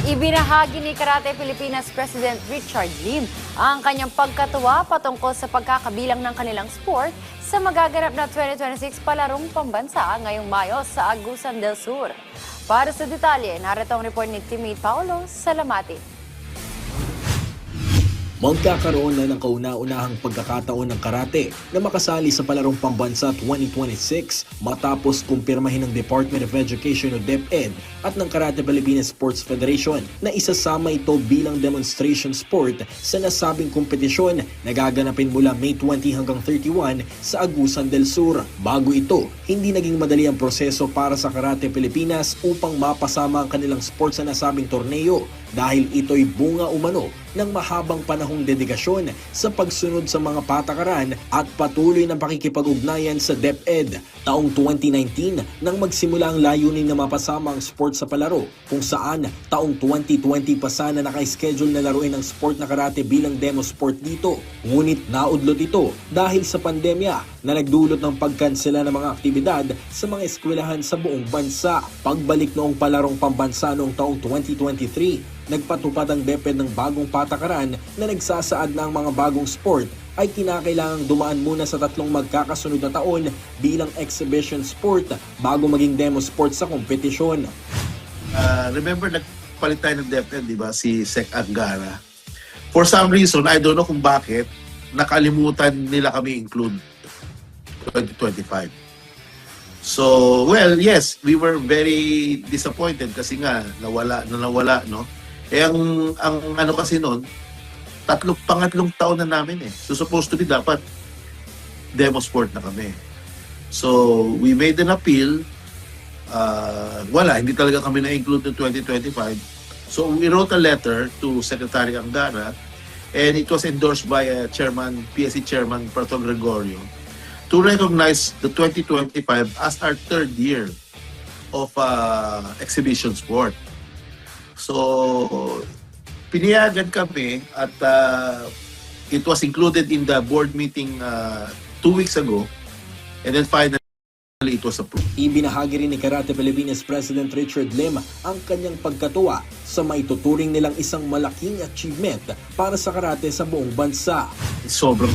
Ibinahagi ni Karate Pilipinas President Richard Lim ang kanyang pagkatuwa patungkol sa pagkakabilang ng kanilang sport sa magaganap na 2026 palarong pambansa ngayong Mayo sa Agusan del Sur. Para sa detalye, narito ang report ni Timmy Paulo Salamati. Magkakaroon na ng kauna-unahang pagkakataon ng karate na makasali sa Palarong Pambansa 2026 matapos kumpirmahin ng Department of Education o DepEd at ng Karate Pilipinas Sports Federation na isasama ito bilang demonstration sport sa nasabing kompetisyon na gaganapin mula May 20 hanggang 31 sa Agusan del Sur. Bago ito, hindi naging madali ang proseso para sa Karate Pilipinas upang mapasama ang kanilang sport sa nasabing torneo dahil ito'y bunga umano ng mahabang panahong dedikasyon sa pagsunod sa mga patakaran at patuloy na pakikipag-ugnayan sa DepEd. Taong 2019 nang magsimula ang layunin na mapasama ang sport sa palaro, kung saan taong 2020 pa sana naka-schedule na laruin ang sport na karate bilang demo sport dito. Ngunit naudlot ito dahil sa pandemya na nagdulot ng pagkansela ng mga aktibidad sa mga eskwelahan sa buong bansa. Pagbalik noong Palarong Pambansa noong taong 2023, nagpatupad ang DepEd ng bagong patakaran na nagsasaad na ang mga bagong sport ay kinakailangang dumaan muna sa 3 magkakasunod na taon bilang exhibition sport bago maging demo sport sa kompetisyon. Remember, nagpalit tayo ng DepEd, di ba? Si Sec Angara. For some reason, I don't know kung bakit, nakalimutan nila kami include 2025. So, well, yes, we were very disappointed kasi nga nawala, no? Eh ang ano kasi noon, pangatlong taon na namin eh. So supposed to be dapat demo sport na kami. So we made an appeal. Hindi talaga kami na-include in 2025. So we wrote a letter to Secretary Angara and it was endorsed by PSC Chairman Prato Gregorio to recognize the 2025 as our 3rd year of exhibition sport. So, pinayagan kami at it was included in the board meeting 2 weeks ago and then finally it was approved. Ibinahagi rin ni Karate Pilipinas President Richard Lim ang kanyang pagkatuwa sa maituturing nilang isang malaking achievement para sa karate sa buong bansa. Sobrang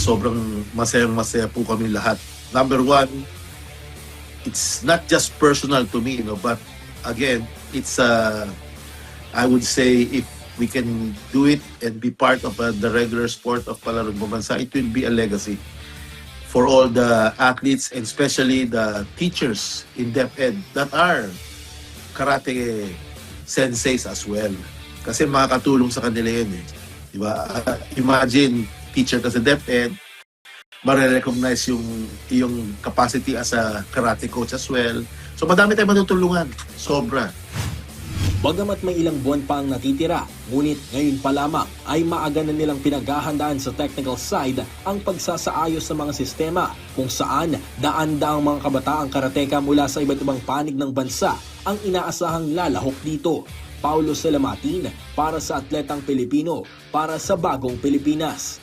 masayang-masaya po kami lahat. Number one, it's not just personal to me, but again, it's I would say if we can do it and be part of the regular sport of Palarong Pambansa, it will be a legacy for all the athletes and especially the teachers in DepEd that are karate senseis as well. Kasi makakatulong sa kanila yun eh. Diba? Imagine, teacher ka sa DepEd, marirecognize yung capacity as a karate coach as well. So madami tayong matutulungan. Sobra. Bagamat may ilang buwan pa ang natitira, ngunit ngayon pa lamang ay maaga na nilang pinaghahandaan sa technical side ang pagsasaayos sa mga sistema kung saan daan-daang mga kabataang karateka mula sa iba't ibang panig ng bansa ang inaasahang lalahok dito. Paulo Salamatin para sa Atletang Pilipino, para sa Bagong Pilipinas.